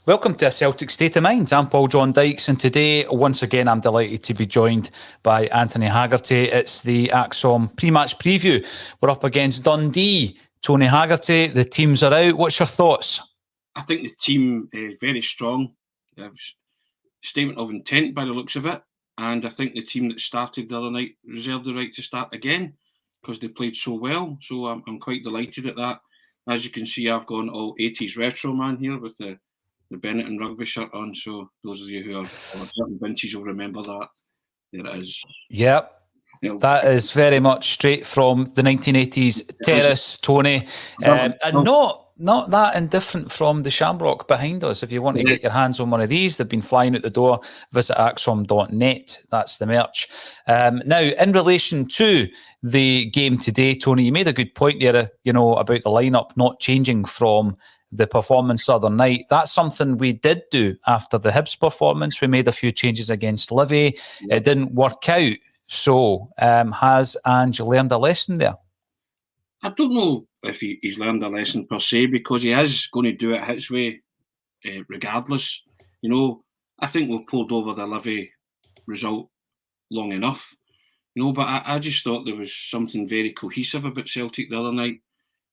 Welcome to A Celtic State of Mind. I'm Paul John Dykes, and today, once again, I'm delighted to be joined by Anthony Haggerty. It's the ACSOM pre-match preview. We're up against Dundee. Tony Haggerty, the teams are out. What's your thoughts? I think the team is very strong. Statement of intent by the looks of it. And I think the team that started the other night reserved the right to start again because they played so well. So I'm quite delighted at that. As you can see, I've gone all 80s retro man here with the Benetton rugby shirt on. So those of you who are certain vintage will remember that. There it is. Yep. That is very much straight from the 1980s terrace, Tony. And not that indifferent from the Shamrock behind us. If you want to get your hands on one of these, they've been flying out the door. Visit axom.net. That's the merch. Now, in relation to the game today, Tony, you made a good point there, about the lineup not changing from the performance the other night. That's something we did do after the Hibs performance. We made a few changes against Livy. Yeah. It didn't work out. So has Ange learned a lesson there? I don't know if he's learned a lesson per se, because he is going to do it his way regardless. I think we've pulled over the Livy result long enough. But I just thought there was something very cohesive about Celtic the other night.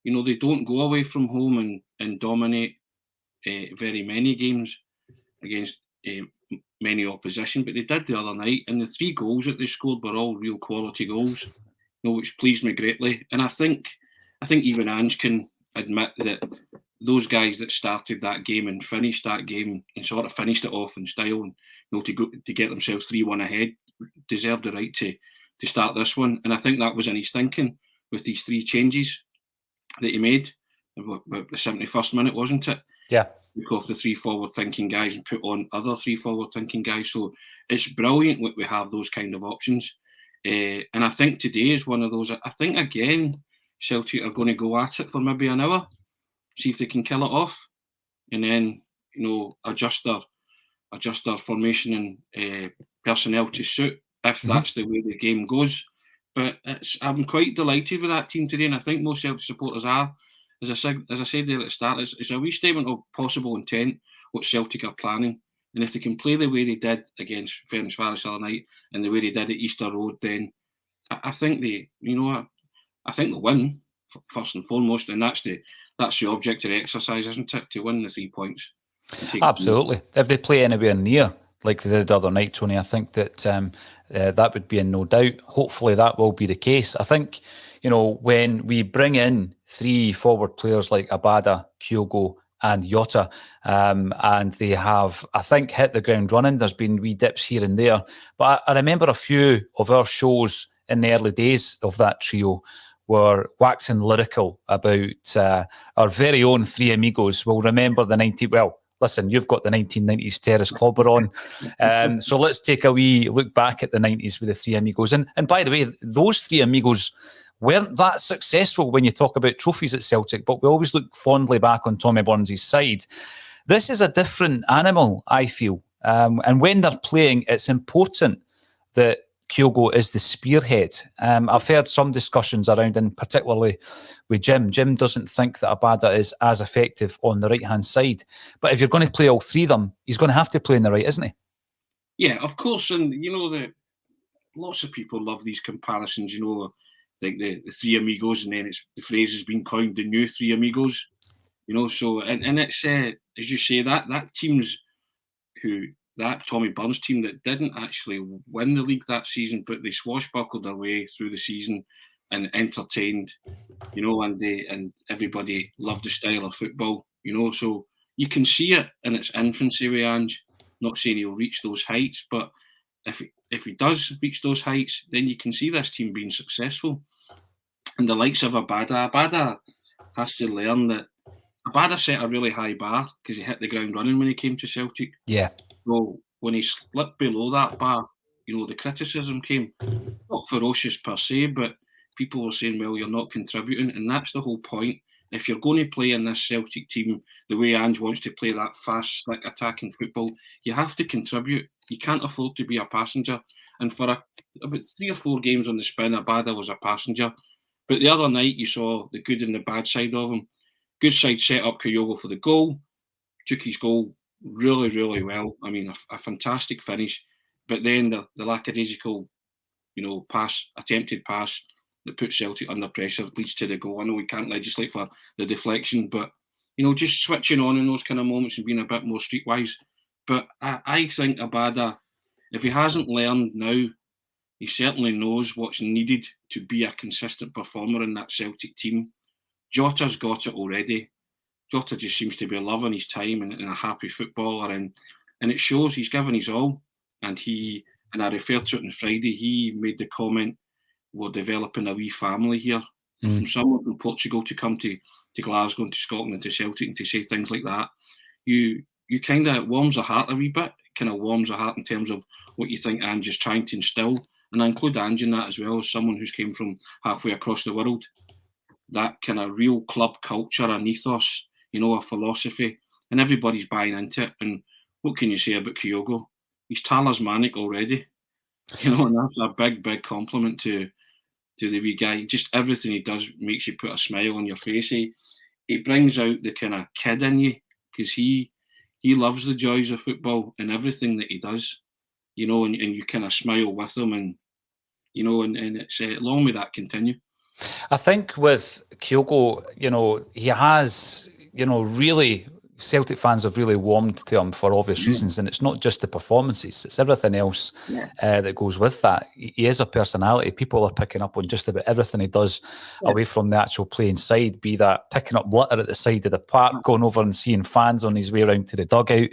They don't go away from home and dominate very many games against many opposition, but they did the other night, and the 3 goals that they scored were all real quality goals, which pleased me greatly. And I think even Ange can admit that those guys that started that game and finished that game and sort of finished it off in style, and to get themselves 3-1 ahead, deserved the right to start this one. And I think that was in his thinking with these 3 changes that he made about the 71st minute, wasn't it? Yeah. Took off the 3 forward-thinking guys and put on other 3 forward-thinking guys. So it's brilliant that we have those kind of options. And I think today is one of those. I think, again, Celtic are going to go at it for maybe an hour, see if they can kill it off, and then, adjust their formation and personnel to suit if that's the way the game goes. But I'm quite delighted with that team today, and I think most Celtic supporters are. As I said there at the start, it's a wee statement of possible intent, what Celtic are planning. And if they can play the way they did against Ferencváros the other night and the way they did at Easter Road, then I think I think they'll win, first and foremost. And that's the object of the exercise, isn't it? To win the 3 points. Absolutely. If they play anywhere near like they did the other night, Tony, I think that that would be in no doubt. Hopefully that will be the case. I think, when we bring in 3 forward players like Abada, Kyogo and Jota, and they have, I think, hit the ground running. There's been wee dips here and there. But I remember a few of our shows in the early days of that trio were waxing lyrical about our very own 3 amigos. We'll remember the 90... Well, listen, you've got the 1990s Terrace Clobber on. So let's take a wee look back at the 90s with the 3 amigos. And by the way, those 3 amigos weren't that successful when you talk about trophies at Celtic, but we always look fondly back on Tommy Burns' side. This is a different animal, I feel. And when they're playing, it's important that Kyogo is the spearhead. I've heard some discussions around, and particularly with Jim. Jim doesn't think that Abada is as effective on the right-hand side. But if you're going to play all 3 of them, he's going to have to play on the right, isn't he? Yeah, of course. And, that lots of people love these comparisons, like the 3 amigos, and then the phrase has been coined, the new 3 amigos. So, and it's, as you say, that team's that Tommy Burns team that didn't actually win the league that season, but they swashbuckled their way through the season and entertained, and everybody loved the style of football, so you can see it in its infancy with Ange. Not saying he'll reach those heights, but if he does reach those heights, then you can see this team being successful. And the likes of Abada has to learn that Abada set a really high bar because he hit the ground running when he came to Celtic. Yeah. So when he slipped below that bar, the criticism came, not ferocious per se, but people were saying, well, you're not contributing. And that's the whole point. If you're going to play in this Celtic team the way Ange wants to play, that fast, slick attacking football, you have to contribute. You can't afford to be a passenger. And for about 3 or 4 games on the spin, Abada was a passenger. But the other night, you saw the good and the bad side of him. Good side set up Kyogo for the goal, took his goal really, really well. I mean, a fantastic finish, but then the lackadaisical, attempted pass that puts Celtic under pressure leads to the goal. I know we can't legislate for the deflection, but just switching on in those kind of moments and being a bit more streetwise. But I think Abada, if he hasn't learned now, he certainly knows what's needed to be a consistent performer in that Celtic team. Jota's got it already. Jota just seems to be loving his time and a happy footballer, and it shows. He's given his all, and I referred to it on Friday, he made the comment, we're developing a wee family here. From someone from Portugal to come to Glasgow and to Scotland and to Celtic and to say things like that, you kind of, it warms the heart a wee bit. It kind of warms the heart in terms of what you think Ange is trying to instill. And I include Ange in that as well, as someone who's came from halfway across the world. That kind of real club culture, an ethos, a philosophy, and everybody's buying into it. And what can you say about Kyogo? He's talismanic already, and that's a big, big compliment to the wee guy. Just everything he does makes you put a smile on your face. He brings out the kind of kid in you, because he loves the joys of football and everything that he does, and you kind of smile with him, and and it's long may that continue. I think with Kyogo, he has, really, Celtic fans have really warmed to him for obvious reasons, and it's not just the performances, it's everything else that goes with that. He is a personality. People are picking up on just about everything he does away from the actual playing side, be that picking up litter at the side of the park, going over and seeing fans on his way around to the dugout,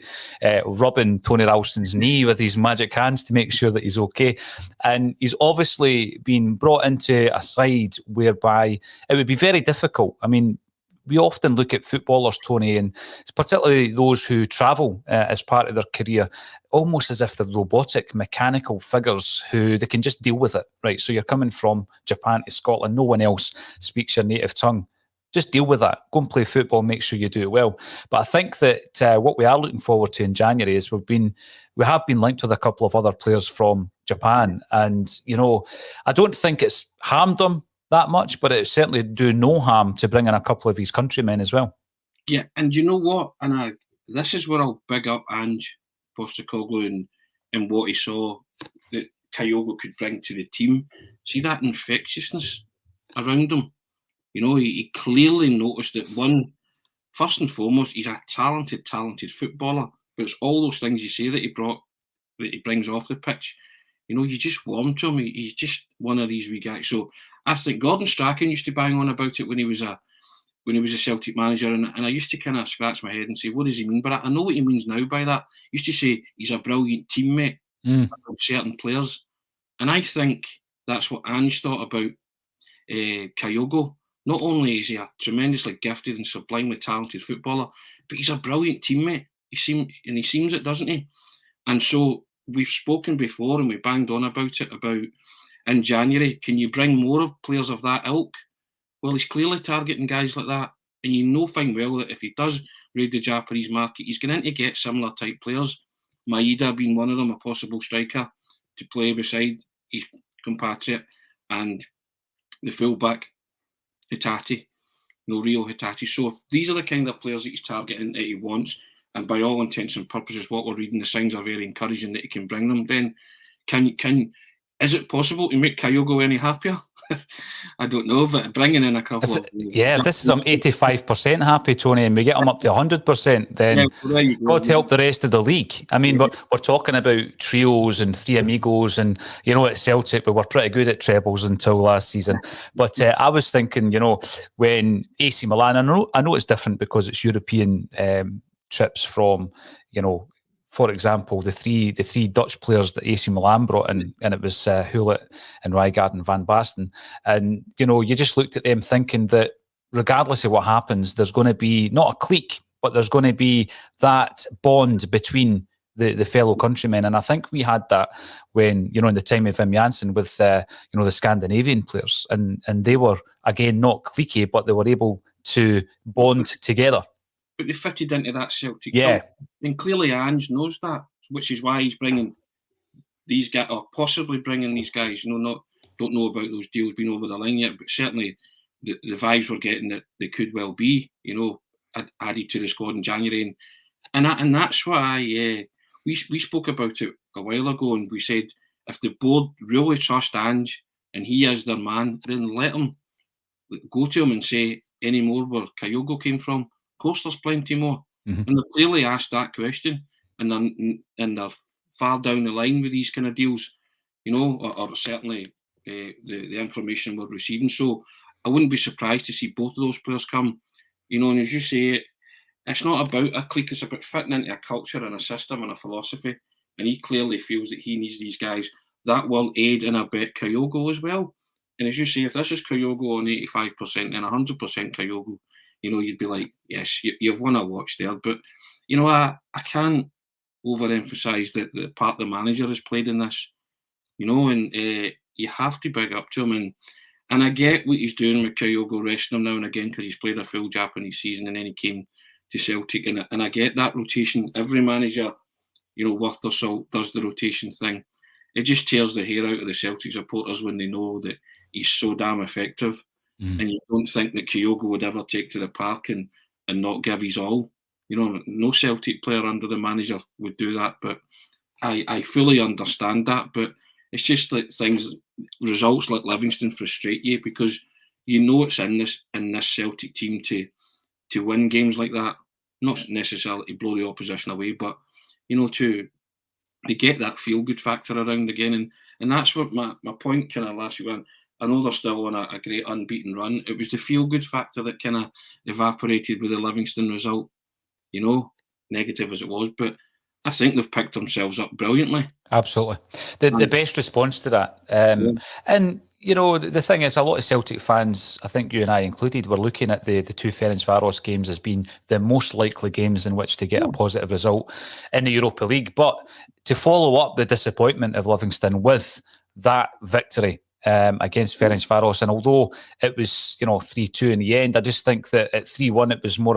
rubbing Tony Ralston's knee with his magic hands to make sure that he's okay. And he's obviously been brought into a side whereby it would be very difficult. I mean, we often look at footballers, Tony, and particularly those who travel as part of their career, almost as if they're robotic, mechanical figures who they can just deal with it, right? So you're coming from Japan to Scotland, no one else speaks your native tongue. Just deal with that. Go and play football, make sure you do it well. But I think that what we are looking forward to in January is we have been linked with a couple of other players from Japan, and I don't think it's harmed them that much, but it certainly do no harm to bring in a couple of his countrymen as well. Yeah, and you know what? And this is where I'll big up Ange Postecoglou and what he saw that Kyogo could bring to the team. See that infectiousness around him? He clearly noticed that first and foremost, he's a talented footballer, but it's all those things you say that he brings off the pitch. You just warm to him. He's just one of these wee guys. So I think Gordon Strachan used to bang on about it when he was a Celtic manager, and I used to kind of scratch my head and say, what does he mean? But I know what he means now by that. He used to say he's a brilliant teammate of certain players, and I think that's what Ange thought about Kyogo. Not only is he a tremendously gifted and sublimely talented footballer, but he's a brilliant teammate. He seems it, doesn't he? And so we've spoken before, and we banged on about it, about in January, can you bring more of players of that ilk? Well, he's clearly targeting guys like that. And you know fine well that if he does raid the Japanese market, he's going to get similar type players. Maeda being one of them, a possible striker to play beside his compatriot, and the fullback, Hitati, Rio Hitati. So if these are the kind of players that he's targeting that he wants, and by all intents and purposes, what we're reading, the signs are very encouraging that he can bring them, then is it possible to make Kyogo any happier? I don't know, but bringing in a couple if this is 85% happy, Tony, and we get him up to 100%, then God help the rest of the league. I mean, we're talking about trios and three amigos, and at Celtic we were pretty good at trebles until last season. But I was thinking, when AC Milan, I know it's different because it's European trips from, for example, the three Dutch players that AC Milan brought in, and it was Hullet and Rijgaard and Van Basten. And, you just looked at them thinking that regardless of what happens, there's going to be not a clique, but there's going to be that bond between the fellow countrymen. And I think we had that when, in the time of Wim Jansen with, the Scandinavian players. And they were, again, not cliquey, but they were able to bond together. But they fitted into that Celtic club. And clearly Ange knows that, which is why he's bringing these guys, or possibly bringing these guys. Don't know about those deals being over the line yet, but certainly the vibes we're getting that they could well be, added to the squad in January. And that's why we spoke about it a while ago, and we said if the board really trust Ange and he is their man, then let him go to him and say any more where Kyogo came from. Of course, there's plenty more, and they're clearly asked that question, and they're far down the line with these kind of deals, or certainly the information we're receiving. So I wouldn't be surprised to see both of those players come. And as you say, it's not about a clique, it's about fitting into a culture and a system and a philosophy. And he clearly feels that he needs these guys. That will aid and abet Kyogo as well. And as you say, if this is Kyogo on 85% and 100% Kyogo, you'd be like, yes, you've won a watch there. But, I can't overemphasise the part the manager has played in this, and you have to big up to him. And I get what he's doing with Kyogo, resting him now and again because he's played a full Japanese season and then he came to Celtic. And I get that rotation. Every manager, worth their salt, does the rotation thing. It just tears the hair out of the Celtic supporters when they know that he's so damn effective. And you don't think that Kyogo would ever take to the park and not give his all. No Celtic player under the manager would do that. But I fully understand that. But it's just like results like Livingston frustrate you because it's in this Celtic team to win games like that. Not necessarily to blow the opposition away, but to get that feel good factor around again. And that's what my point kind of last week. I know they're still on a great unbeaten run. It was the feel good factor that kind of evaporated with the Livingston result. Negative as it was, but I think they've picked themselves up brilliantly. Absolutely. The best response to that. And, the thing is, a lot of Celtic fans, I think you and I included, were looking at the two Ferencvaros games as being the most likely games in which to get a positive result in the Europa League. But to follow up the disappointment of Livingston with that victory against Ferencvaros, and although it was 3-2 in the end, I just think that at 3-1 it was more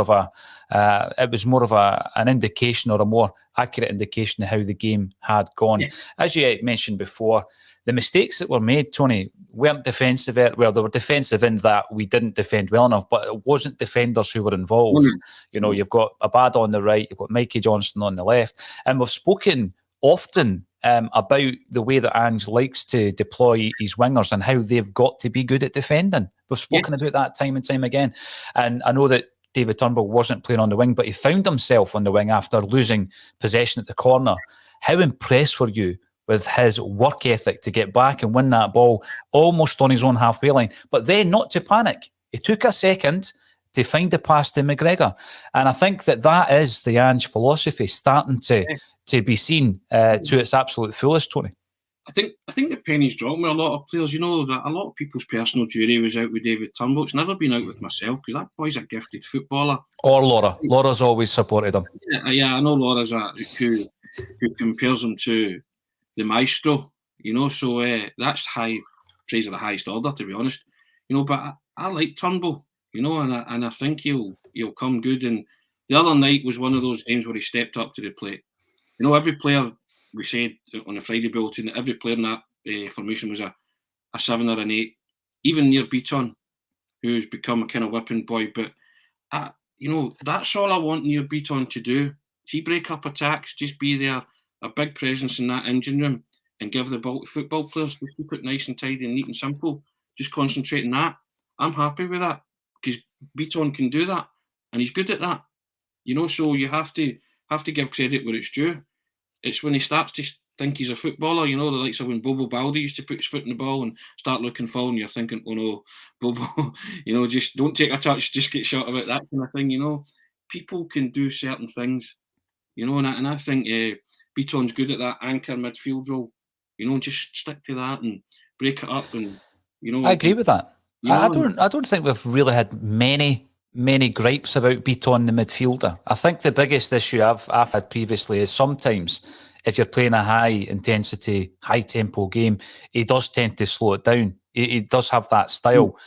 of an indication, or a more accurate indication of how the game had gone. As you mentioned before, the mistakes that were made, Tony, weren't defensive. Well, they were defensive in that we didn't defend well enough, but it wasn't defenders who were involved. You've got Abada on the right, you've got Mikey Johnston on the left, and we've spoken often about the way that Ange likes to deploy his wingers and how they've got to be good at defending. We've spoken about that time and time again. And I know that David Turnbull wasn't playing on the wing, but he found himself on the wing after losing possession at the corner. How impressed were you with his work ethic to get back and win that ball almost on his own halfway line, but then not to panic? It took a second to find the pass to McGregor. And I think that is the Ange philosophy starting to be seen to its absolute fullest, Tony. I think the penny's dropped with a lot of players. That a lot of people's personal jury was out with David Turnbull. It's never been out with myself because that boy's a gifted footballer. Or Laura. Laura's always supported him. Yeah, I know Laura's who compares him to the maestro. So that's high praise of the highest order, to be honest. But I like Turnbull. And I think he'll come good. And the other night was one of those games where he stepped up to the plate. Every player, we said on the Friday bulletin, that every player in that formation was a 7 or an 8, even near Beaton, who's become a kind of whipping boy. But, that's all I want near Beaton to do. See, break up attacks, just be there, a big presence in that engine room, and give the ball to football players. Just keep it nice and tidy and neat and simple. Just concentrate on that. I'm happy with that because Beaton can do that, and he's good at that. So you have to give credit where it's due. It's when he starts to think he's a footballer, the likes of when Bobo Baldi used to put his foot in the ball and start looking forward, and you're thinking, oh no, Bobo, just don't take a touch, just get shot about that kind of thing. People can do certain things, and I think Beaton's good at that anchor midfield role. Just stick to that and break it up, and I agree with that. I don't think we've really had many gripes about Beaton, the midfielder. I think the biggest issue I've had previously is sometimes if you're playing a high intensity, high tempo game, he does tend to slow it down. He does have that style.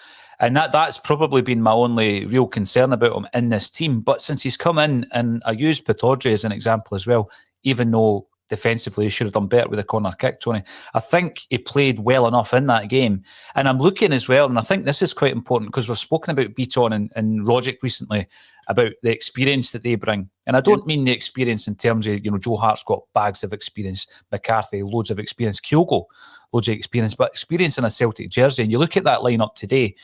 And that's probably been my only real concern about him in this team. But since he's come in, and I use Pittodrie as an example as well, even though defensively he should have done better with the corner kick, Tony. I think he played well enough in that game. And I'm looking as well, and I think this is quite important because we've spoken about Beaton and Rogic recently, about the experience that they bring. And I don't mean the experience in terms of, Joe Hart's got bags of experience, McCarthy, loads of experience, Kyogo, loads of experience, but experience in a Celtic jersey. And you look at that lineup today,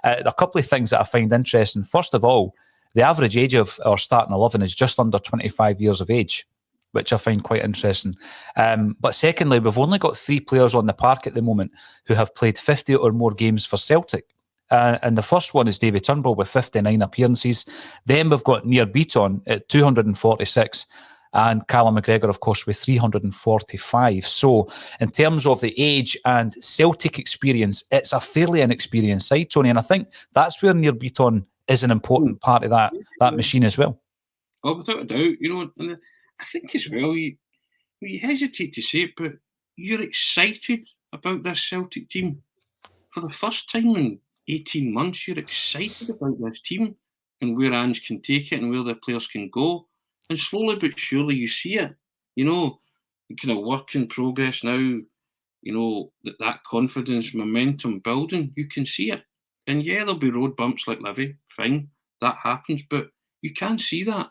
a couple of things that I find interesting. First of all, the average age of our starting 11 is just under 25 years of age, which I find quite interesting. But secondly, we've only got 3 players on the park at the moment who have played 50 or more games for Celtic. And the first one is David Turnbull with 59 appearances. Then we've got Nir Beaton at 246 and Callum McGregor, of course, with 345. So in terms of the age and Celtic experience, it's a fairly inexperienced side, Tony. And I think that's where Nir Beaton is an important part of that machine as well. Oh, without a doubt. And I think as well, you hesitate to say it, but you're excited about this Celtic team. For the first time in 18 months, you're excited about this team and where Ange can take it and where the players can go. And slowly but surely you see it. Kind of work in progress now, that confidence, momentum building, you can see it. And yeah, there'll be road bumps like Livy, fine, that happens, but you can see that.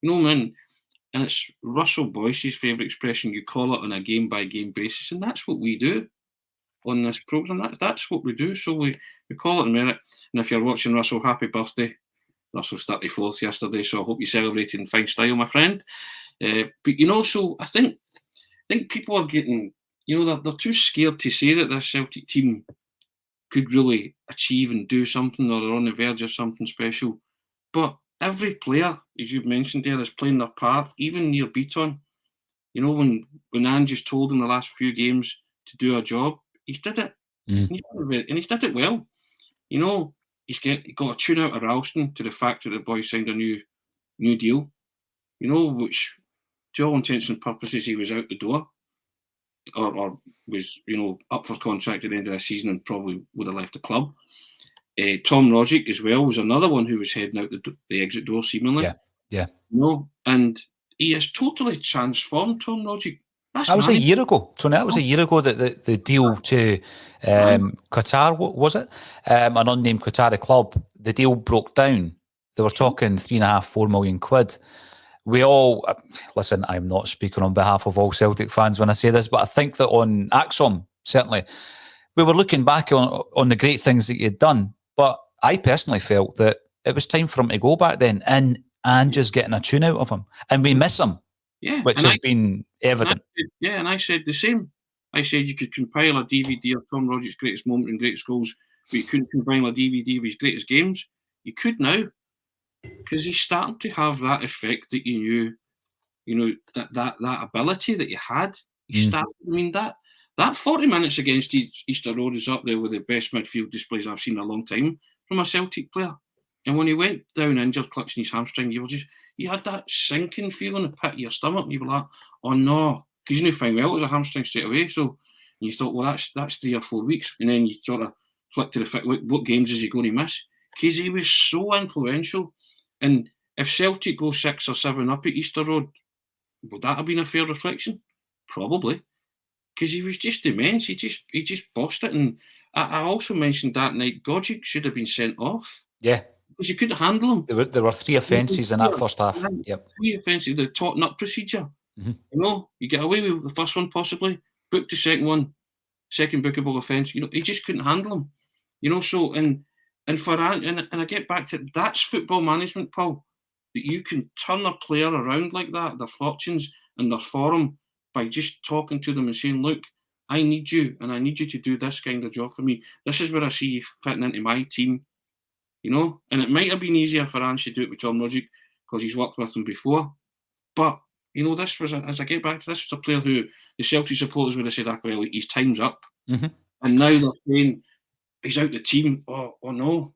Man, and it's Russell Boyce's favourite expression, you call it on a game-by-game basis, and that's what we do on this programme. That's what we do. So we call it a merit. And if you're watching Russell, happy birthday. Russell's 34th yesterday, so I hope you celebrated in fine style, my friend. But, so I think people are getting, they're too scared to say that this Celtic team could really achieve and do something, or they're on the verge of something special. But every player, as you've mentioned there, is playing their part, even Nir Beaton. When Ange has told him the last few games to do a job, he's did it. And he's did it well. He's got a tune out of Ralston to the fact that the boy signed a new deal, which to all intents and purposes he was out the door or was, up for contract at the end of the season and probably would have left the club. Tom Rogic as well was another one who was heading out the exit door seemingly. Yeah. And he has totally transformed Tom Rogic. That was a year ago, Tony. That was a year ago that the deal to Qatar, what was it? An unnamed Qatari club. The deal broke down. They were talking 3.5, 4 million quid. We all, listen, I'm not speaking on behalf of all Celtic fans when I say this, but I think that on ACSOM, certainly, we were looking back on the great things that you'd done. But I personally felt that it was time for him to go back then. And just getting a tune out of him. And we miss him. Yeah, which has been evident. And I said the same. I said you could compile a DVD of Tom Rogic's greatest moment and greatest goals, but you couldn't compile a DVD of his greatest games. You could now, because he's starting to have that effect that you knew, that ability that you had. He started. That 40 minutes against Easter Road is up there with the best midfield displays I've seen in a long time from a Celtic player. And when he went down injured, clutching his hamstring, you had that sinking feeling in the pit of your stomach. And you were like, oh no, because you knew fine well it was a hamstring straight away. So you thought, well, that's 3 or 4 weeks. And then you sort of flicked to the fact, what games is he going to miss? Because he was so influential. And if Celtic go 6 or 7 up at Easter Road, would that have been a fair reflection? Probably. Because he was just immense. He just bossed it. And I also mentioned that night, Gogic should have been sent off. Yeah. Because you couldn't handle him. There were 3 offences in that first half. Yep. 3 offences, the taught-up procedure. Mm-hmm. You get away with the first one possibly, book the second one, second bookable offence. He just couldn't handle him. So and for and I get back to that's football management, Paul. That you can turn a player around like that, their fortunes and their form by just talking to them and saying, look, I need you and I need you to do this kind of job for me. This is where I see you fitting into my team. And it might have been easier for Ange to do it with Tom Rogic because he's worked with him before. But, this was, as I get back to this, was a player who the Celtic supporters would have said, well, his time's up. Mm-hmm. And now they're saying he's out the team. Oh no.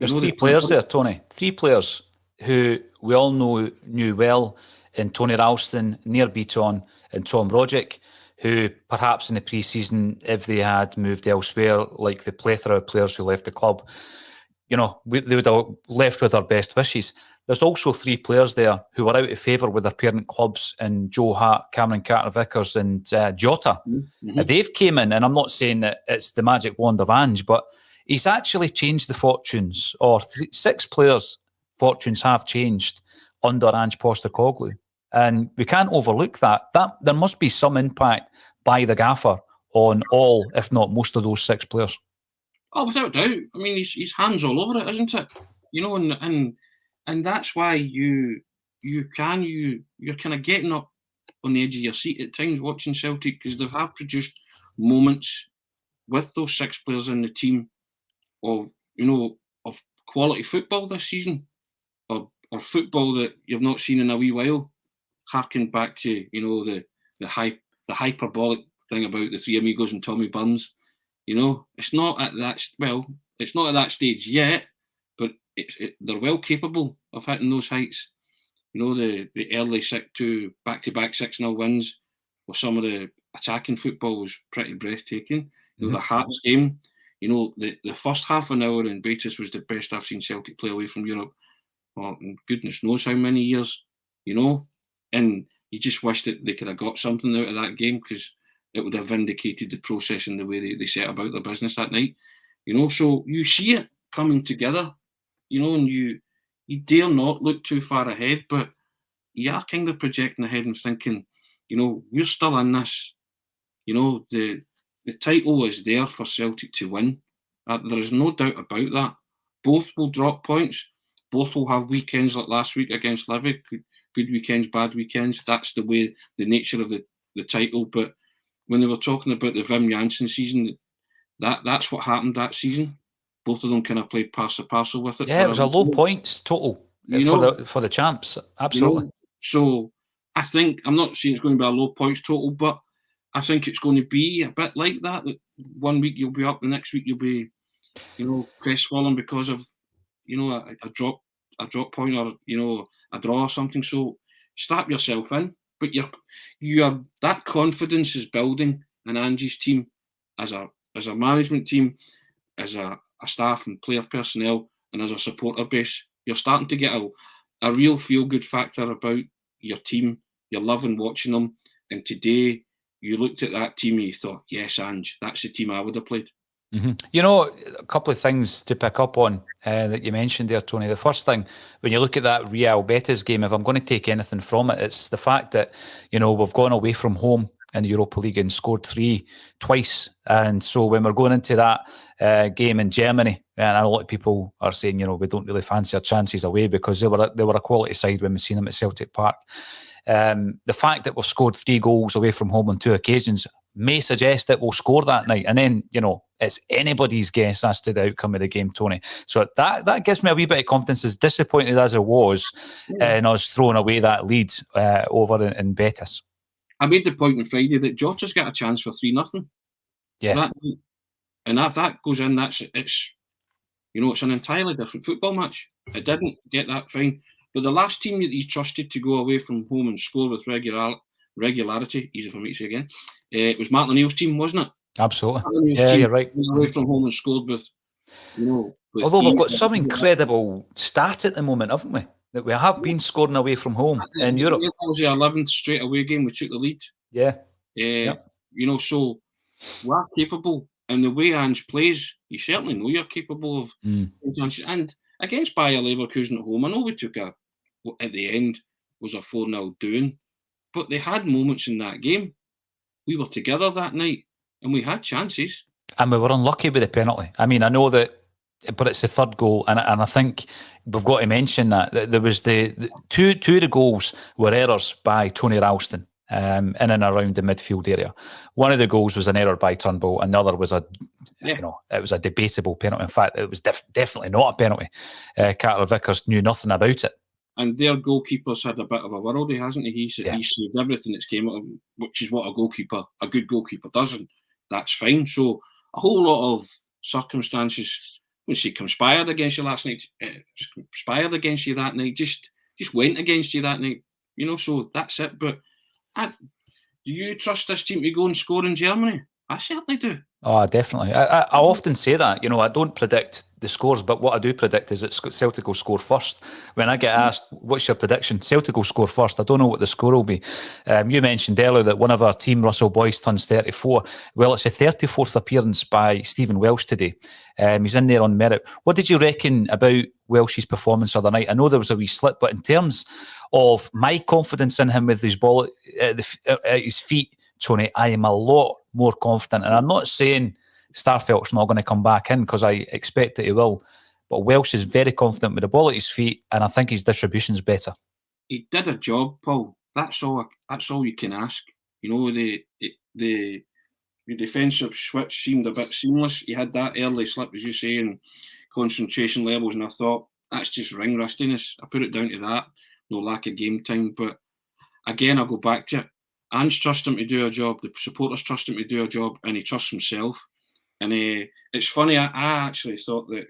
There's 3 players there, Tony. 3 players who we all knew well in Tony Ralston, Nir Beaton and Tom Rogic, who perhaps in the pre-season, if they had moved elsewhere, like the plethora of players who left the club, they would have left with our best wishes. there's also 3 players there who were out of favour with their parent clubs in Joe Hart, Cameron Carter-Vickers and Jota. Mm-hmm. They've came in, and I'm not saying that it's the magic wand of Ange, but he's actually changed the fortunes, or 6 players' fortunes have changed under Ange Postecoglou. And we can't overlook that. There must be some impact by the gaffer on all, if not most of those 6 players. Oh, without doubt. I mean, he's hands all over it, isn't it? And that's why you're kind of getting up on the edge of your seat at times watching Celtic, because they have produced moments with those 6 players in the team of quality football this season, or football that you've not seen in a wee while. Harking back to the hyperbolic thing about the 3 amigos and Tommy Burns. It's not at that stage yet, but they're well capable of hitting those heights. The early back-to-back 6-0 wins with some of the attacking football was pretty breathtaking. Mm-hmm. The Hearts game, the first half an hour in Betis was the best I've seen Celtic play away from Europe. Oh, goodness knows how many years, and you just wish that they could have got something out of that game, because it would have vindicated the process and the way they set about their business that night. So you see it coming together, and you dare not look too far ahead, but you are kind of projecting ahead and thinking, we're still in this. The title is there for Celtic to win. There is no doubt about that. Both will drop points. Both will have weekends like last week against Livy. Good weekends, bad weekends. That's the nature of the title. But when they were talking about the Wim Jansen season, that's what happened that season. Both of them kind of played pass the parcel with it. Yeah, it was a low points total for the champs. Absolutely. So I think, I'm not saying it's going to be a low points total, but I think it's going to be a bit like that. That one week you'll be up, the next week you'll be, crestfallen because of, a drop point, or a draw or something. So strap yourself in. But that confidence is building in Ange's team, as a management team, as a staff and player personnel, and as a supporter base. You're starting to get a real feel-good factor about your team. You're loving watching them. And today, you looked at that team and you thought, yes, Ange, that's the team I would have played. Mm-hmm. A couple of things to pick up on that you mentioned there, Tony. The first thing, when you look at that Real Betis game, if I'm going to take anything from it, it's the fact that, we've gone away from home in the Europa League and scored 3 twice. And so when we're going into that game in Germany, and a lot of people are saying, we don't really fancy our chances away, because they were a quality side when we've seen them at Celtic Park. The fact that we've scored 3 goals away from home on 2 occasions may suggest that we'll score that night. And then, it's anybody's guess as to the outcome of the game, Tony. So that gives me a wee bit of confidence, as disappointed as it was in us throwing away that lead over in Betis. I made the point on Friday that Jota's got a chance for 3-0. Yeah. And if that goes in, it's an entirely different football match. It didn't get that fine. But the last team that he trusted to go away from home and score with regularity, easy for me to say again, it was Martin O'Neill's team, wasn't it? Absolutely. Yeah, you're right. Away from home and scored with, although we've got some incredible stat at the moment, haven't we? That we have been scoring away from home in Europe. That was the 11th straight away game we took the lead. Yeah. So we are capable. And the way Ange plays, you certainly know you're capable of. And against Bayer Leverkusen at home, I know we took at the end, was a 4-0 doing, but they had moments in that game. We were together that night, and we had chances. And we were unlucky with the penalty. I mean, I know that, but it's the third goal, and I think we've got to mention that there was the two of the goals were errors by Tony Ralston in and around the midfield area. One of the goals was an error by Turnbull, and the other was it was a debatable penalty. In fact, it was definitely not a penalty. Carter-Vickers knew nothing about it. And their goalkeeper's had a bit of a worldie, hasn't he? He saved everything that's came at him, which is what a good goalkeeper does, and that's fine. So a whole lot of circumstances, when she conspired against you last night, conspired against you that night, just went against you that night. So that's it. But do you trust this team to go and score in Germany? I certainly do. Oh, definitely. I often say that, I don't predict the scores, but what I do predict is that Celtic will score first. When I get asked, what's your prediction? Celtic will score first. I don't know what the score will be. You mentioned earlier that one of our team, Russell Boyce, turns 34. Well, it's a 34th appearance by Stephen Welsh today. He's in there on merit. What did you reckon about Welsh's performance the other night? I know there was a wee slip, but in terms of my confidence in him with his ball at his feet, Tony, I am a lot more confident. And I'm not saying Starfelt's not going to come back in, because I expect that he will. But Welsh is very confident with the ball at his feet, and I think his distribution's better. He did a job, Paul. That's all you can ask. The defensive switch seemed a bit seamless. He had that early slip, as you say, and concentration levels, and I thought, that's just ring rustiness. I put it down to that, no lack of game time. But again, I'll go back to it. Ange trusts him to do a job, the supporters trust him to do a job, and he trusts himself. And it's funny, I actually thought that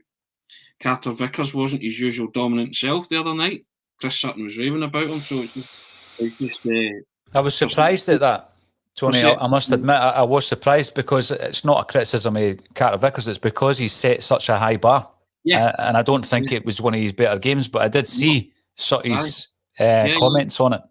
Carter Vickers wasn't his usual dominant self the other night. Chris Sutton was raving about him, so it's just I was surprised at that, Tony. I must admit, I was surprised, because it's not a criticism of Carter Vickers, it's because he's set such a high bar. Yeah. And I don't think it was one of his better games, but I did see his comments on it.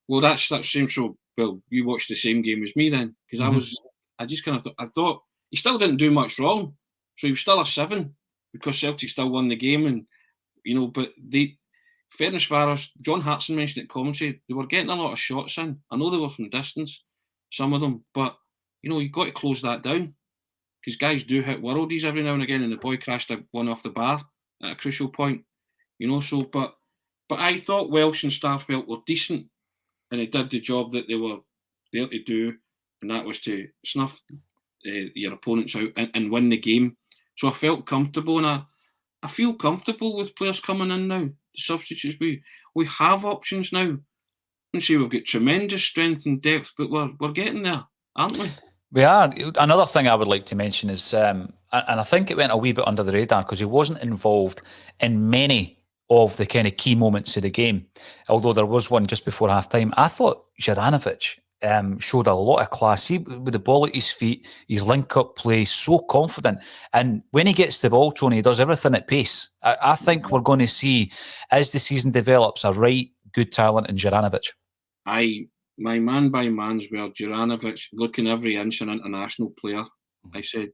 Well, that seems so. Well, you watched the same game as me then, because I just kind of thought he still didn't do much wrong, so he was still a 7 because Celtic still won the game, and but fairness for us, John Hartson mentioned it commentary, they were getting a lot of shots in. I know they were from distance, some of them, but you've got to close that down, because guys do hit worldies every now and again, and the boy crashed one off the bar at a crucial point, so but I thought Welsh and Starfelt were decent, and they did the job that they were there to do, and that was to snuff your opponents out and win the game. So I felt comfortable, and I feel comfortable with players coming in now. The substitutes, we have options now. And see, we've got tremendous strength and depth, but we're getting there, aren't we? We are. Another thing I would like to mention is, and I think it went a wee bit under the radar, because he wasn't involved in many of the kind of key moments of the game, although there was one just before half-time. I thought Juranovic showed a lot of class. See, with the ball at his feet, his link-up play, so confident. And when he gets the ball, Tony, he does everything at pace. I think we're going to see, as the season develops, a right good talent in Juranovic. My man by man's word, Juranovic, looking every inch an international player, I said.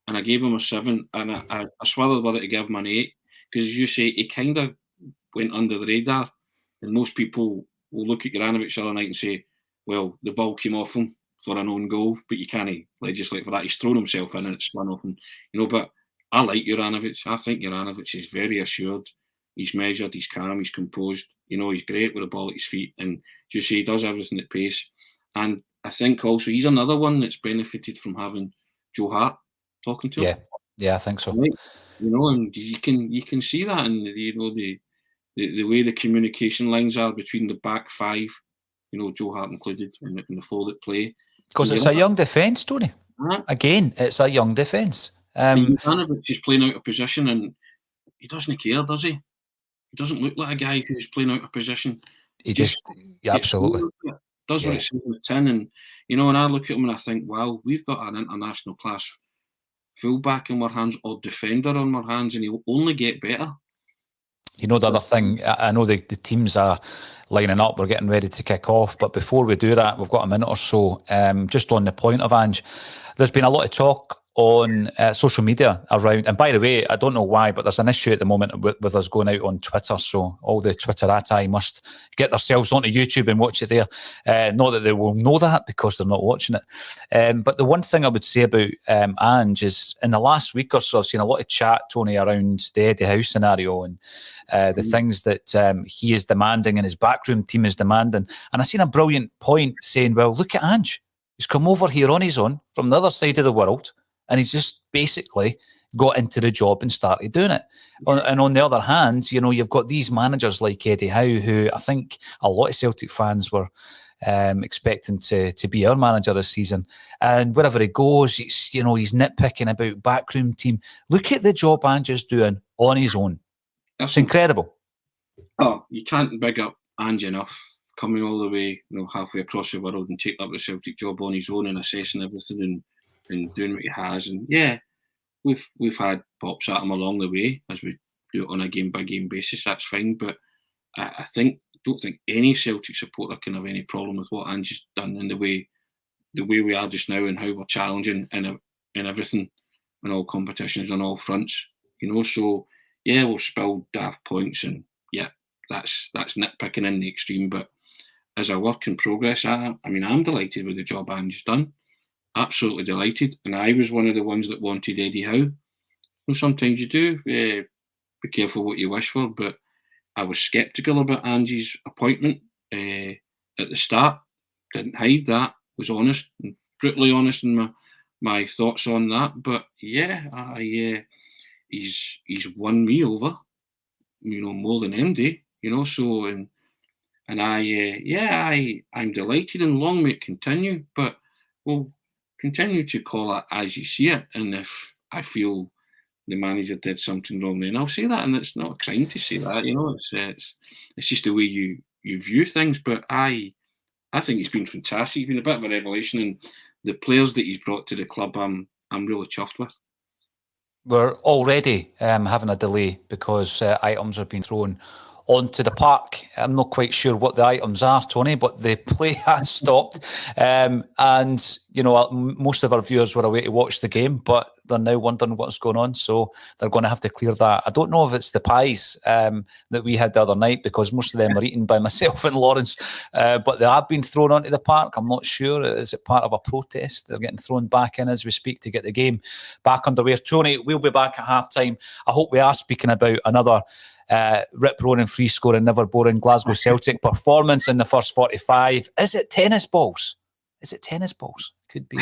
And I gave him a 7, and I swallowed whether to give him an 8. Because, as you say, he kind of went under the radar. And most people will look at Juranovic the other night and say, well, the ball came off him for an own goal, but you can't legislate for that. He's thrown himself in and it's spun off him. But I like Juranovic. I think Juranovic is very assured. He's measured, he's calm, he's composed. He's great with the ball at his feet. And as you say, he does everything at pace. And I think also he's another one that's benefited from having Joe Hart talking to him. Yeah, I think so. Right? And you can see that in the way the communication lines are between the back 5, Joe Hart included, in the forward play. Because it's a young defence, Tony. Again, it's a young defence. Juranovic is playing out of position, and he doesn't care, does he? He doesn't look like a guy who's playing out of position. He just absolutely does what it says in the tin, and when I look at him and I think, wow, we've got an international class fullback in our hands or defender on our hands, and he'll only get better. The other thing, I know the teams are lining up, we're getting ready to kick off, but before we do that, we've got a minute or so, just on the point of Ange. There's been a lot of talk on social media around, and by the way, I don't know why, but there's an issue at the moment with us going out on Twitter, so all the Twitterati must get themselves onto YouTube and watch it there. Not that they will know that, because they're not watching it. But the one thing I would say about Ange is, in the last week or so, I've seen a lot of chat, Tony, around the Eddie Howe scenario and the things that he is demanding and his backroom team is demanding. And I've seen a brilliant point saying, well, look at Ange. He's come over here on his own from the other side of the world, and he's just basically got into the job and started doing it. And on the other hand, you've got these managers like Eddie Howe, who I think a lot of Celtic fans were expecting to be our manager this season. And wherever he goes, he's nitpicking about backroom team. Look at the job Ange is doing on his own. It's incredible. Oh, you can't big up Ange enough, coming all the way, halfway across the world and taking up the Celtic job on his own and assessing everything. And and doing what he has. And yeah, we've had pops at him along the way, as we do it on a game by game basis. That's fine, but I don't think any Celtic supporter can have any problem with what Ange's done and the way we are just now and how we're challenging in everything, in all competitions on all fronts. So yeah, we'll spill daft points, and yeah, that's nitpicking in the extreme. But as a work in progress, I'm delighted with the job Ange's done. Absolutely delighted. And I was one of the ones that wanted Eddie Howe. Sometimes you do. Be careful what you wish for, but I was sceptical about Ange's appointment at the start. Didn't hide that. Was honest, and brutally honest in my thoughts on that. But yeah, he's won me over, more than MD. So and I'm delighted, and long may it continue. But we'll continue to call it as you see it. And if I feel the manager did something wrong, then I'll say that, and it's not a crime to say that. It's just the way you view things. But I think he's been fantastic. He's been a bit of a revelation, and the players that he's brought to the club, I'm really chuffed with. We're already having a delay because items have been thrown onto the park. I'm not quite sure what the items are, Tony, but the play has stopped. And, most of our viewers were away to watch the game, but they're now wondering what's going on. So they're going to have to clear that. I don't know if it's the pies that we had the other night, because most of them were eaten by myself and Lawrence, but they have been thrown onto the park. I'm not sure. Is it part of a protest? They're getting thrown back in as we speak to get the game back underway. Tony, we'll be back at half-time. I hope we are speaking about another rip-roaring, free-scoring, never-boring Glasgow Celtic performance in the first 45. Is it tennis balls? Could be.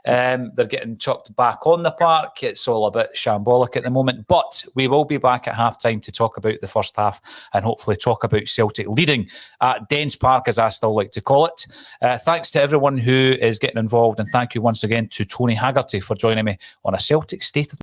They're getting chucked back on the park. It's all a bit shambolic at the moment, but we will be back at half-time to talk about the first half and hopefully talk about Celtic leading at Dens Park, as I still like to call it. Thanks to everyone who is getting involved, and thank you once again to Tony Haggerty for joining me on A Celtic State of